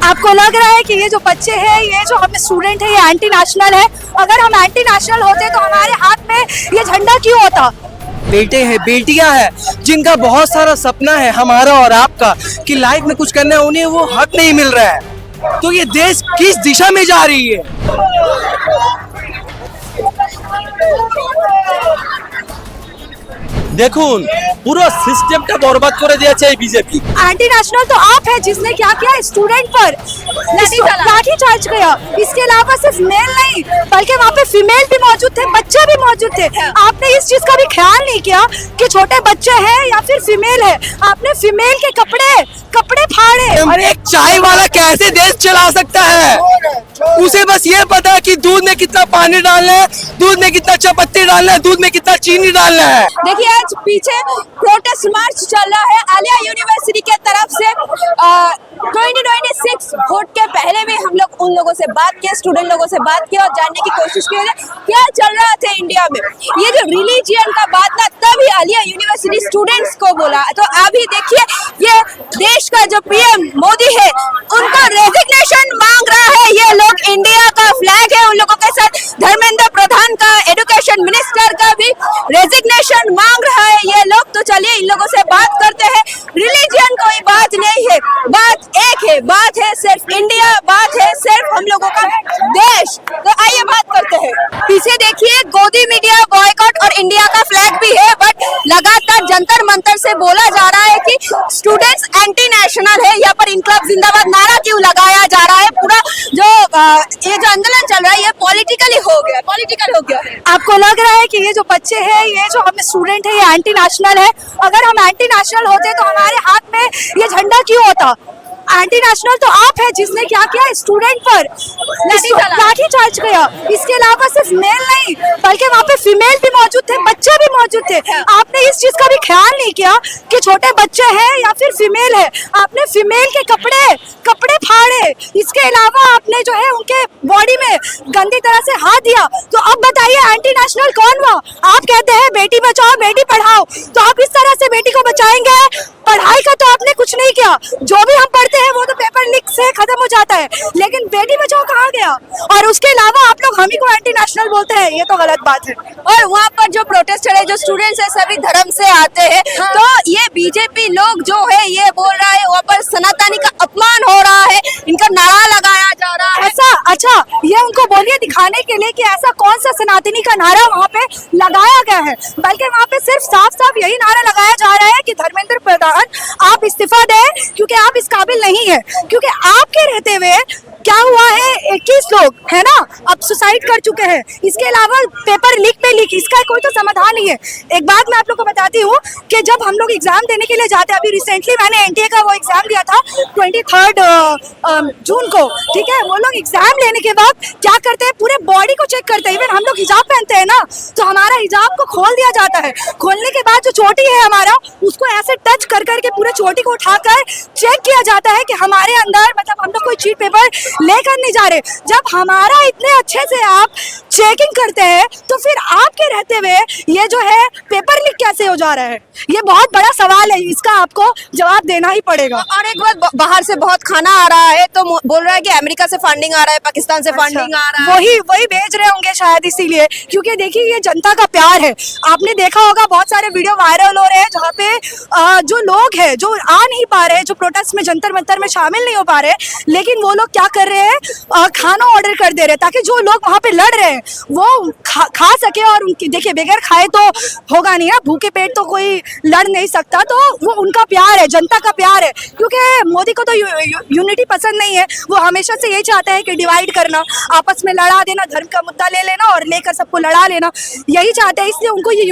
आपको लग रहा है कि ये जो बच्चे हैं, ये जो हम स्टूडेंट है, ये एंटी नेशनल है? अगर हम एंटी नेशनल होते तो हमारे हाथ में ये झंडा क्यों होता? बेटे हैं, बेटियां हैं, जिनका बहुत सारा सपना है, हमारा और आपका, कि लाइफ में कुछ करना है, उन्हें वो हक नहीं मिल रहा है। तो ये देश किस दिशा में जा रही है? দেখুন পুরো সিস্টেমটা বরবাদ করে দিয়েছে এই বিজেপি। एंटी नेशनल तो आप है जिसने क्या किया स्टूडेंट पर लाठी चार्ज किया। इसके अलावा सिर्फ मेल नहीं बल्कि वहाँ पे फीमेल भी मौजूद थे, बच्चे भी मौजूद थे। आपने इस चीज का भी ख्याल नहीं किया कि छोटे बच्चे हैं या फिर फीमेल है। आपने फीमेल के कपड़े फाड़े। और एक चाय वाला कैसे देश चला सकता है? उसे बस ये पता है कि दूध में कितना पानी डालना है, दूध में कितना चायपत्ती डालना है, दूध में कितना चीनी डालना है। देखिए आज पीछे प्रोटेस्ट मार्च चल रहा है आलिया यूनिवर्सिटी के तरफ से। 2026 वोट के पहले भी हम लोग उन लोगों से बात किए, स्टूडेंट लोगों से बात की और जानने की कोशिश की क्या चल रहा था इंडिया में। ये जो रिलीजियन का बात ना तभी आलिया यूनिवर्सिटी स्टूडेंट्स को बोला। तो अभी देखिए ये देश का जो पीएम मोदी है उनका रेजिग्नेशन मांग रहा है। ये लोग इंडिया का फ्लैग है उन लोगों के साथ। धर्मेंद्र प्रधान का, एजुकेशन मिनिस्टर का भी रेजिग्नेशन मांग रहा है ये लोग। तो चलिए इन लोगों से बात करते हैं। रिलीजियन कोई बात नहीं है, बात एक है, बात है सिर्फ इंडिया, बात है सिर्फ हम लोगों का देश। तो आइए बात करते हैं। पीछे देखिए गोदी मीडिया बॉयकॉट और इंडिया का फ्लैग भी है, बट लगातार जंतर मंतर से बोला जा रहा है कि स्टूडेंट्स एंटी नेशनल है। यहाँ पर इनकलाब जिंदाबाद नारा क्यों लगाया जा रहा है? पूरा जो ये जो आंदोलन चल रहा है ये पॉलिटिकल हो गया। आपको लग रहा है कि ये जो बच्चे हैं, ये जो हम स्टूडेंट है, ये एंटी नेशनल है? अगर हम एंटी नेशनल होते तो हमारे हाथ में ये झंडा क्यों होता? एंटी नेशनल तो आप है जिसने क्या किया स्टूडेंट पर लाठी चार्ज किया। इसके अलावा सिर्फ मेल नहीं बल्कि वहाँ पे फीमेल भी मौजूद थे, बच्चे भी मौजूद थे। आपने इस चीज का भी ख्याल नहीं किया कि छोटे बच्चे हैं या फिर फीमेल है। आपने फीमेल के कपड़े फाड़े। इसके अलावा आपने जो है उनके बॉडी में गंदी तरह से हाथ दिया। तो अब बताइए एंटी नेशनल कौन हुआ? आप कहते हैं बेटी बचाओ बेटी पढ़ाओ, तो आप इस तरह से बेटी को बचाएंगे? पढ़ाई का तो आपने कुछ नहीं किया। जो भी हम पढ़ते हैं वो तो पेपर लीक से खत्म हो जाता है, लेकिन बेटी बचाओ कहाँ गया? और उसके अलावा आप लोग हम ही को एंटी नेशनल बोलते हैं, ये तो गलत बात है। और वहाँ पर जो प्रोटेस्टर है, जो स्टूडेंट्स है, सभी धर्म से आते हैं। तो ये बीजेपी लोग जो है ये बोल रहा है वहाँ पर सनातनी का अपमान हो रहा है, इनका नारा लगाया जा रहा है। ऐसा अच्छा ये उनको बोलिए दिखाने के लिए कि ऐसा कौन सा सनातनी का नारा वहाँ पे लगाया गया है, बल्कि वहाँ पे सिर्फ साफ यही नारा लगाया जा रहा है कि धर्मेंद्र प्रधान आप इस्तीफा दें क्योंकि आप इस काबिल नहीं है। क्योंकि आपके रहते हुए क्या हुआ है, 21 लोग है ना अब सुसाइड कर चुके हैं। इसके अलावा पेपर लीक पे लीक, इसका कोई तो समाधान नहीं है। एक बात मैं आप लोग को बताती हूँ कि जब हम लोग एग्जाम देने के लिए जाते हैं, अभी रिसेंटली मैंने एनटीए का वो एग्जाम दिया था 23 जून को, ठीक है। वो लोग एग्जाम लेने के बाद क्या करते हैं, पूरे बॉडी को चेक करते हैं। इवन हम लोग हिजाब पहनते हैं ना, तो हमारा हिजाब को खोल दिया जाता है। खोलने के बाद जो चोटी है हमारा, उसको ऐसे टच कर करके पूरे चोटी को उठाकर चेक किया जाता है कि हमारे अंदर, मतलब हम लोग कोई चीट पेपर लेकर नहीं जा रहे। जब हमारा इतने अच्छे से आप चेकिंग करते हैं तो फिर आपके रहते हुए ये जो है पेपर लीक कैसे हो जा रहा है? ये बहुत बड़ा सवाल है, इसका आपको जवाब देना ही पड़ेगा। और एक बात, बाहर से बहुत खाना आ रहा है तो बोल रहा है कि अमेरिका से फंडिंग आ रहा है, पाकिस्तान से फंडिंग आ रहा है। वही भेज रहे होंगे शायद इसीलिए, क्योंकि देखिए ये जनता का प्यार है। आपने देखा होगा बहुत सारे वीडियो वायरल हो रहे हैं जहाँ पे जो लोग हैं जो आ नहीं पा रहे, जो प्रोटेस्ट में जंतर मंतर में शामिल नहीं हो पा रहे, लेकिन वो लोग क्या कर रहे हैं, खाना ऑर्डर कर दे रहे हैं ताकि जो लोग वहाँ पे लड़ रहे हैं वो खा सके। और उनकी देखिए बगैर खाए तो होगा नहीं ना, भूखे पेट तो कोई लड़ नहीं सकता। तो वो उनका प्यार है, जनता का प्यार है। क्योंकि मोदी को तो यूनिटी पसंद नहीं है, वो हमेशा से यही चाहता है कि डिवाइड करना, आपस में लड़ा देना, धर्म का मुद्दा ले लेना और लेकर सबको लड़ा लेना, यही चाहते हैं। इसलिए उनको ये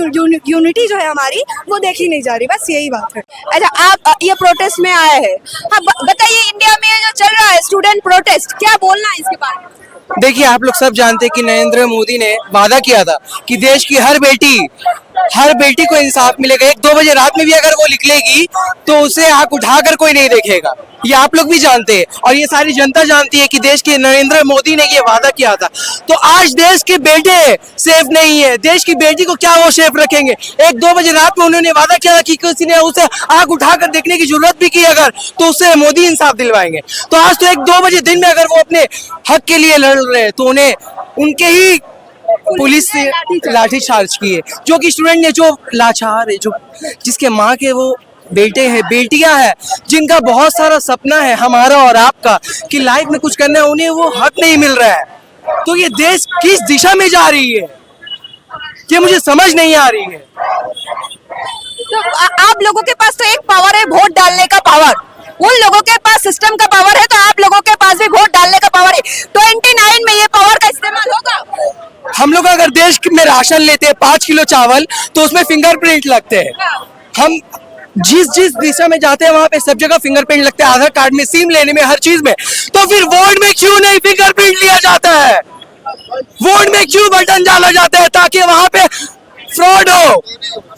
यूनिटी जो है हमारी वो देखी नहीं जा रही, बस यही बात है। अच्छा, आप ये प्रोटेस्ट में आए हैं, हाँ बताइए इंडिया में जो चल रहा है स्टूडेंट प्रोटेस्ट, क्या बोलना है इसके बारे में? देखिए आप लोग सब जानते हैं कि नरेंद्र मोदी ने वादा किया था कि देश की हर बेटी को इंसाफ मिलेगा। 1-2 बजे रात में भी अगर वो निकलेगी तो उसे आंख उठाकर कोई नहीं देखेगा। ये आप लोग भी जानते हैं और ये सारी जनता जानती है कि देश के नरेंद्र मोदी ने ये वादा किया था। तो आज देश के बेटे सेफ नहीं है, देश की बेटी को क्या वो सेफ रखेंगे? 1-2 बजे रात में उन्होंने वादा किया कि किसी ने उसे आग उठाकर देखने की जरूरत भी की अगर, तो उससे मोदी इंसाफ दिलवाएंगे। तो आज तो 1-2 बजे दिन में अगर वो अपने हक के लिए लड़ रहे हैं तो उन्हें उनके ही पुलिस से लाठी चार्ज की है, जो कि स्टूडेंट ने जो लाचार है, जो जिसके माँ के वो बेटे हैं, बेटियां हैं, जिनका बहुत सारा सपना है हमारा और आपका कि लाइफ में कुछ करना है, उन्हें वो हक नहीं मिल रहा है। तो ये देश किस दिशा में जा रही है, ये मुझे समझ नहीं आ रही है। तो आप लोगों के पास तो एक पावर है, वोट डालने का पावर। उन लोगों के पास सिस्टम का पावर है, तो आप लोगों के पास भी वोट डालने का पावर है। 29 में ये पावर का इस्तेमाल होगा। हम लोग अगर देश में राशन लेते हैं 5 किलो चावल, तो उसमें फिंगरप्रिंट लगते हैं। हम जिस जिस दिशा में जाते हैं वहां पे सब जगह फिंगरप्रिंट लगते हैं, आधार कार्ड में, सिम लेने में, हर चीज में। तो फिर वोट में क्यों नहीं फिंगरप्रिंट लिया जाता है? वोट में क्यों बटन डाला जाता है? ताकि वहां पे फ्रॉड हो,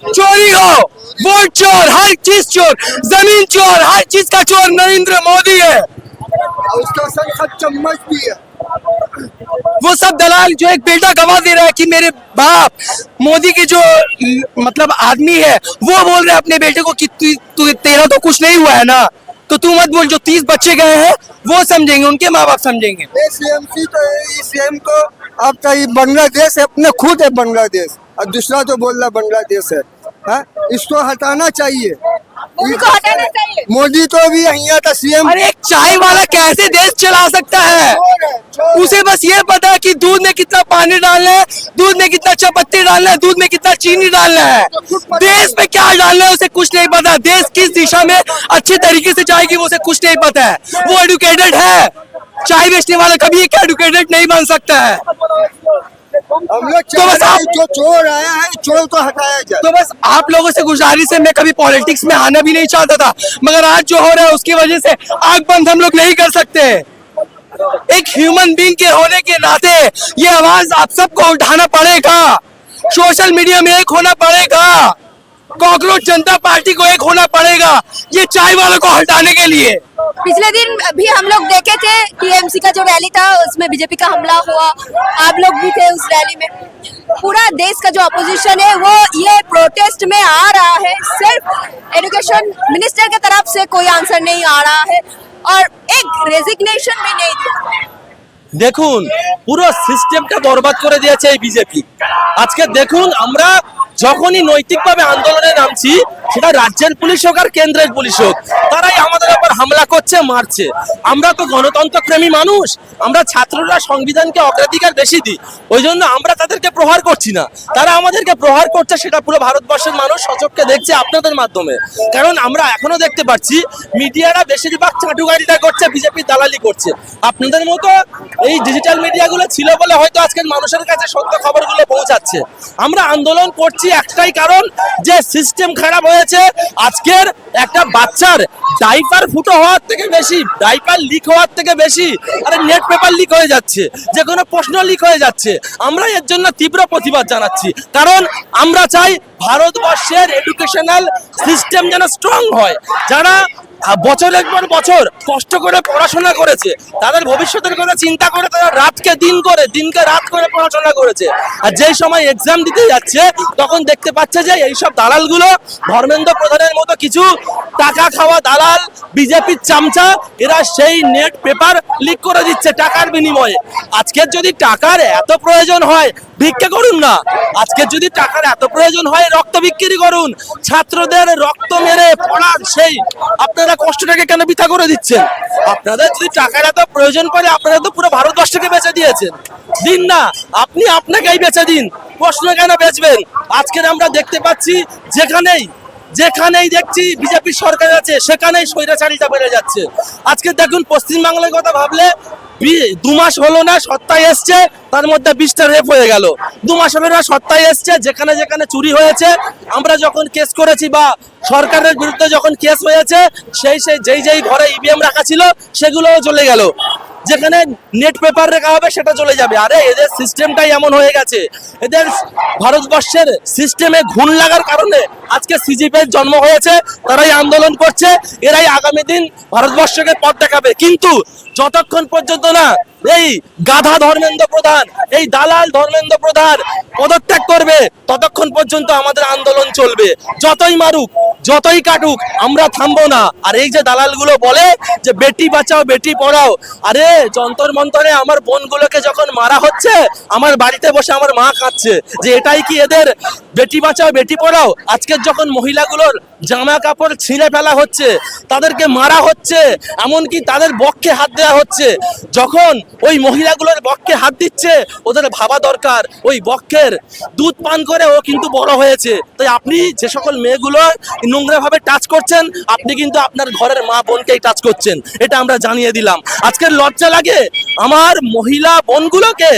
चोरी हो, वोट चोर, हर चीज चोर, जमीन चोर, हर चीज का चोर नरेंद्र मोदी है। उसका सब चम्मच भी है। वो सब दलाल जो एक बेटा गवा दे रहा है कि मेरे बाप मोदी के जो मतलब आदमी है वो बोल रहे हैं अपने बेटे को कि तेरा तो कुछ नहीं हुआ है ना, तो तू मत बोल। जो 30 बच्चे गए हैं वो समझेंगे, उनके माँ बाप समझेंगे। सीएमसी तो है, सीएम को आपका ये बांग्लादेश है, अपने खुद है बांग्लादेश, और दूसरा तो बोल रहा बांग्लादेश है। हाँ? इसको हटाना चाहिए, उनको हटाना चाहिए। मोदी तो भी यहाँ था सीएम। अरे एक चाय वाला कैसे देश चला सकता है? उसे बस ये पता है कि दूध में कितना पानी डालना है, दूध में कितना चायपत्ती डालना है, दूध में कितना चीनी डालना है। देश में क्या डालना है उसे कुछ नहीं पता। देश किस दिशा में अच्छे तरीके से जाएगी वो उसे कुछ नहीं पता है। वो एडुकेटेड है, चाय बेचने वाला कभी एक एडुकेटेड नहीं बन सकता है। हम लोग तो बस आप जो चोर आया है, चोर को हटाया जाए। तो बस आप लोगों से गुजारिश है, मैं कभी पॉलिटिक्स में आना भी नहीं चाहता था, मगर आज जो हो रहा है उसकी वजह से आंख बंद हम लोग नहीं कर सकते। एक ह्यूमन बीइंग के होने के नाते ये आवाज आप सबको उठाना पड़ेगा, सोशल मीडिया में एक होना पड़ेगा, कॉकरोच जनता पार्टी को एक होना पड़ेगा ये चाय वालों को हटाने के लिए। पिछले दिन भी हम लोग देखे थे टीएमसी का जो रैली था, उसमें बीजेपी का हमला हुआ, आप लोग भी थे उस रैली में। पूरा देश का जो अपोजिशन है वो ये प्रोटेस्ट में आ रहा है। सिर्फ एजुकेशन मिनिस्टर की तरफ से कोई आंसर नहीं आ रहा है और एक रेजिग्नेशन भी नहीं दिया। দেখুন পুরো সিস্টেমটা বরবাদ করে দিয়েছে এই বিজেপি। আজকে দেখুন আমরা যখনই নৈতিকভাবে আন্দোলনে নামছি, সেটা রাজ্যের পুলিশ হোক আর কেন্দ্রের পুলিশ হোক, তারাই আমাদের উপর হামলা করছে, মারছে। আমরা তো গণতন্ত্রপ্রেমী মানুষ, আমরা ছাত্ররা সংবিধানকে অগ্রাধিকার বেশি দিই, ওই জন্য আমরা তাদেরকে প্রহার করছি না, তারা আমাদেরকে প্রহার করছে। সেটা পুরো ভারতবর্ষের মানুষ সচক্ষে দেখছে আপনাদের মাধ্যমে। কারণ আমরা এখনো দেখতে পাচ্ছি মিডিয়ারা বেশিরভাগ চাটুকারিতা করছে, বিজেপি দালালি করছে। আপনাদের মতো এই ডিজিটাল মিডিয়াগুলো ছিল বলে হয়তো আজকের মানুষের কাছে সত্য খবরগুলো পৌঁছাচ্ছে। আমরা আন্দোলন করছি একটাই কারণ, যে সিস্টেম খারাপ হয়েছে। আজকের একটা বাচ্চার ডাইপার ফুটো হওয়ার থেকে বেশি, ডাইপার লিক হওয়ার থেকে বেশি আরে নেট পেপার লিক হয়ে যাচ্ছে, যে কোনো প্রশ্ন লিক হয়ে যাচ্ছে। আমরা এর জন্য তীব্র প্রতিবাদ জানাচ্ছি, কারণ আমরা চাই ভারতবর্ষের এডুকেশনাল সিস্টেম যেন স্ট্রং হয়। যারা বছরের পর বছর কষ্ট করে পড়াশোনা করেছে, তাদের ভবিষ্যতের কথা চিন্তা করে তারা রাতকে দিন করে, দিনকে রাত করে পড়াশোনা করেছে, আর যেই সময় এক্সাম দিতে যাচ্ছে তখন দেখতে পাচ্ছে যে এইসব দালালগুলো, ধর্মেন্দ্র প্রধানের মতো কিছু টাকা খাওয়া দালাল, বিজেপির চামচা, এরা সেই নেট পেপার লিক করে দিচ্ছে টাকার বিনিময়ে। আজকের যদি টাকার এত প্রয়োজন হয় ভিক্ষা করুন না, আজকের যদি টাকার এত প্রয়োজন হয় রক্ত বিক্রি করুন। ছাত্রদের রক্ত মেরে পড়ার সেই আপনারা কষ্টটাকে কেন বৃথা করে দিচ্ছেন? আপনাদের যদি টাকার এত প্রয়োজন পড়ে আপনারা তো পুরো ভারতবর্ষকে বেচে দিয়েছেন। দিন না, আপনি আপনাকেই বেচে দিন, প্রশ্ন কেন বেচবেন? আজকের আমরা দেখতে পাচ্ছি যেখানেই দেখছি বিজেপি সরকার আছে সেখানেই স্বৈরাচারিতা বেড়ে যাচ্ছে। আজকে দেখুন পশ্চিমবাংলার কথা ভাবলে 2 মাস হলো না সত্তায় এসছে, তার মধ্যে 20টা রেপ হয়ে গেল। 2 মাস হলো না সত্তায় এসছে, যেখানে যেখানে চুরি হয়েছে আমরা যখন কেস করেছি বা সরকারের বিরুদ্ধে যখন কেস হয়েছে, সেই যেই ঘরে ইভিএম রাখা ছিল সেগুলোও চলে গেল। যেখানে নেট পেপার রেখা হবে সেটা চলে যাবে। আরে এদের সিস্টেমটাই এমন হয়ে গেছে, এদের ভারতবর্ষের সিস্টেমে ঘুণ লাগার কারণে আজকে সিজিপির জন্ম হয়েছে, তারাই আন্দোলন করছে, এরাই আগামী দিন ভারতবর্ষকে পথ দেখাবে। কিন্তু যতক্ষণ পর্যন্ত না এই গাধা ধর্মেন্দ্র প্রধান, এই দালাল ধর্মেন্দ্র প্রধান পদত্যাগ করবে, ততক্ষণ পর্যন্ত আমাদের আন্দোলন চলবে। যতই মারুক, যতই কাটুক, আমরা থামবো না। আর এই যে দালালগুলো বলে যে বেটি বাঁচাও বেটি পড়াও, আরে যন্তর মন্তরে আমার বোনগুলোকে যখন মারা হচ্ছে, আমার বাড়িতে বসে আমার মা কাঁদছে যে এটাই কি এদের বেটি বাঁচাও বেটি পড়াও? আজকের যখন মহিলাগুলোর জামা কাপড় ছিঁড়ে ফেলা হচ্ছে, তাদেরকে মারা হচ্ছে, এমনকি তাদের বক্ষে হাত দেওয়া হচ্ছে, যখন ওই মহিলাগুলোর বক্ষে হাত দিচ্ছে, ওদের ভাবা দরকার ওই বক্ষের দুধ পান করে ও কিন্তু বড় হয়েছে। তাই আপনি যে সকল মেয়েগুলো নোংরা ভাবে টাচ করছেন, আপনি কিন্তু আপনার ঘরের মা বোনকেই টাচ করছেন, এটা আমরা জানিয়ে দিলাম। আজকের লজ্জা লাগে আমার মহিলা বোনগুলোকে,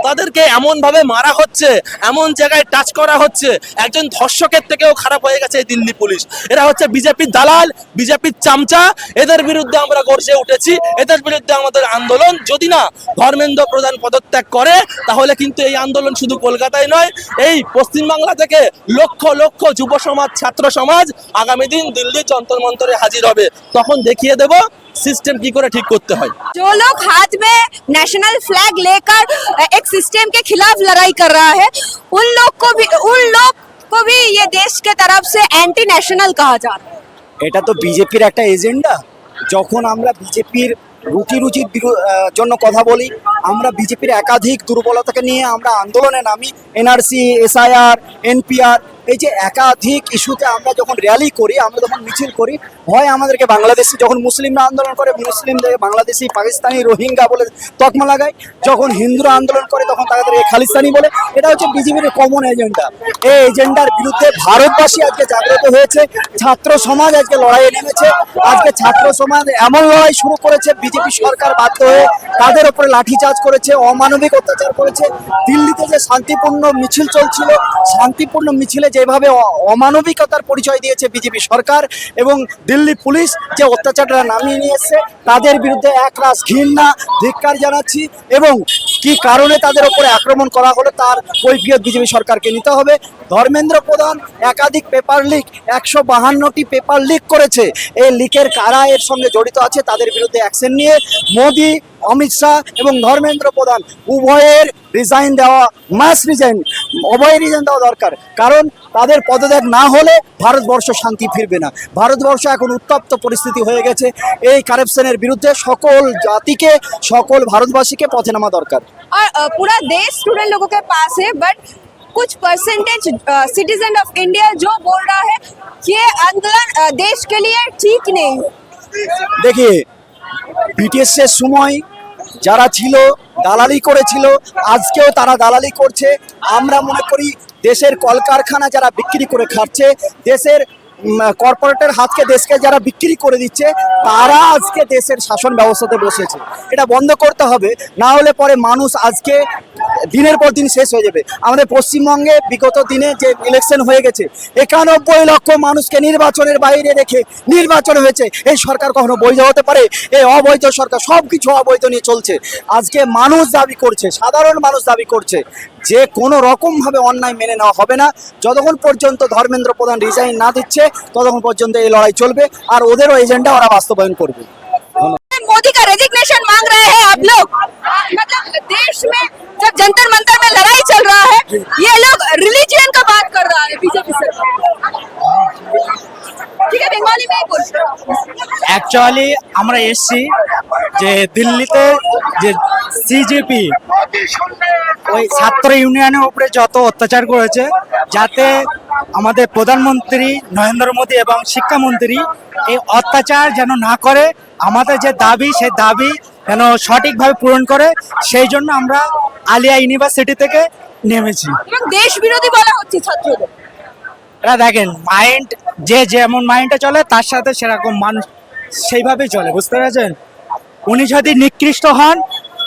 তাদেরকে এমন ভাবে মারা হচ্ছে, এমন জায়গায় টাচ করা হচ্ছে, একজন ধর্ষকের থেকেও খারাপ হয়ে গেছে এই দিল্লি পুলিশ। এরা হচ্ছে বিজেপির দালাল, বিজেপির চামচা, এদের বিরুদ্ধে আমরা গর্জে উঠেছি, এদের বিরুদ্ধে আমাদের আন্দোলন। যদি না ধর্মেন্দ্র প্রধান পদত্যাগ করে, তাহলে কিন্তু এই আন্দোলন শুধু কলকাতায় নয়, এই পশ্চিমবাংলা থেকে লক্ষ লক্ষ যুব সমাজ, ছাত্র সমাজ আগামী দিন দিল্লি যন্তর মন্তরে হাজির হবে। তখন দেখিয়ে দেব सिस्टम की करे ठीक करते हैं। जो लोग हाथ में नेशनल फ्लैग लेकर एक सिस्टम के खिलाफ लड़ाई कर रहा है, उन लोग को भी ये देश के तरफ से एंटी नेशनल कहा जा रहा है। এটা তো বিজেপির একটা এজেন্ডা। যখন আমরা বিজেপির রুচির জন্য কথা বলি, আমরা বিজেপির একাধিক দুর্বলতাকে নিয়ে আমরা আন্দোলনে নামি, এনআরসি, এসআইআর, এনপিআর, এই যে একাধিক ইস্যুতে আমরা যখন র্যালি করি, আমরা যখন মিছিল করি, হয় আমাদেরকে বাংলাদেশে, যখন মুসলিমরা আন্দোলন করে মুসলিমদের বাংলাদেশি, পাকিস্তানি, রোহিঙ্গা বলে তকমা লাগায়, যখন হিন্দুরা আন্দোলন করে তখন তাদেরকে খালিস্তানি বলে। এটা হচ্ছে বিজেপির কমন এজেন্ডা। এই এজেন্ডার বিরুদ্ধে ভারতবাসী আজকে জাগ্রত হয়েছে, ছাত্র সমাজ আজকে লড়াইয়ে নেমেছে। আজকে ছাত্র সমাজ এমন লড়াই শুরু করেছে, বিজেপি সরকার বাধ্য হয়ে তাদের উপরে লাঠিচার্জ করেছে, অমানবিক অত্যাচার করেছে। দিল্লিতে যে শান্তিপূর্ণ মিছিল চলছিল, শান্তিপূর্ণ মিছিলে যেভাবে অমানবিকতার পরিচয় দিয়েছে বিজেপি সরকার এবং দিল্লি পুলিশ যে অত্যাচারটা নামিয়ে নিয়ে এসছে, তাদের বিরুদ্ধে একরাশ ঘৃণা, ধিক্কার জানাচ্ছি। এবং কি কারণে তাদের উপরে আক্রমণ করা হলো তার কৈফিয়ত বিজেপি সরকারকে নিতে হবে। ধর্মেন্দ্র প্রধান একাধিক পেপার লিক, 152টি পেপার লিক করেছে। এই লিকের কারা এর সঙ্গে জড়িত আছে, তাদের বিরুদ্ধে অ্যাকশন নিয়ে মোদি, অমিত শাহ এবং ধর্মেন্দ্র প্রধান উভয়ের রিজাইন দেওয়া, মাস রিজাইন, উভয়ের রিজাইন দেওয়া দরকার। কারণ তাদের পদত্যাগ না হলে ভারতবর্ষ শান্তি ফিরবে না। ভারতবর্ষ এখন উত্তপ্ত পরিস্থিতি হয়ে গেছে। এই কারাপশনের বিরুদ্ধে সকল জাতিকে, সকল ভারতবাসীকে পথে নামা দরকার। और पूरा देश स्टूडेंट लोगों के पास है, बट कुछ परसेंटेज सिटीजन ऑफ इंडिया जो बोल रहा है ये आंदोलन देश के लिए ठीक नहीं है। देखिए, বিটিএস এর সময় যারা ছিল দালালি করেছিল, আজকেও তারা দালালি করছে। আমরা মনে করি দেশের কলকারখানা যারা বিক্রি করে খাচ্ছে, দেশের কর্পোরেটের হাতকে দেশকে যারা বিক্রি করে দিচ্ছে, তারা আজকে দেশের শাসন ব্যবস্থাতে বসেছে। এটা বন্ধ করতে হবে, না হলে পরে মানুষ আজকে দিনের পর দিন শেষ হয়ে যাবে। আমাদের পশ্চিমবঙ্গে বিগত দিনে যে ইলেকশন হয়ে গেছে, 91 লক্ষ মানুষকে নির্বাচনের বাইরে রেখে নির্বাচন হয়েছে। এই সরকার কখনো বৈধ হতে পারে? এই অবৈধ সরকার, সব কিছু অবৈধ নিয়ে চলছে। আজকে মানুষ দাবি করছে, সাধারণ মানুষ দাবি করছে যে কোনো রকমভাবে অন্যায় মেনে নেওয়া হবে না। যতক্ষণ পর্যন্ত ধর্মেন্দ্র প্রধান রিজাইন না দিচ্ছে, ততক্ষণ পর্যন্ত এই লড়াই চলবে, আর ওদেরও এজেন্ডা ওরা বাস্তবায়ন করবে। मोदी का रेजिग्नेशन मांग रहे हैं आप लोग। मतलब देश में जब जंतर मंतर में लड़ाई चल रहा है, ये लोग रिलीजियन का बात कर रहा है बीजेपी सरकार। ठीक है, बंगाली में ही बोल। অ্যাকচুয়ালি আমরা এসছি যে দিল্লিতে যে সিজেপি ওই ছাত্র ইউনিয়নের উপরে যত অত্যাচার করেছে, যাতে আমাদের প্রধানমন্ত্রী নরেন্দ্র মোদী এবং শিক্ষামন্ত্রী এই অত্যাচার যেন না করে, আমাদের যে দাবি সেই দাবি যেন সঠিকভাবে পূরণ করে, সেই জন্য আমরা আলিয়া ইউনিভার্সিটি থেকে নেমেছি। এবং দেশ বিরোধী বলা হচ্ছে ছাত্রদের। এরা দেখেন, মাইন্ড যে যেমন মাইন্ডে চলে তার সাথে সেরকম মানুষ সেইভাবেই চলে, বুঝতে পেরেছেন? উনি যদি নিকৃষ্ট হন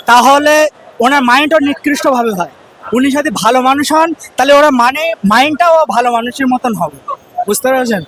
তাহলে ওনার মাইন্ডও নিকৃষ্টভাবে হয়। উনি যদি ভালো মানুষ হন তাহলে ওরা মাইন্ডটাও ভালো মানুষের মতন হবে, বুঝতে পেরেছেন?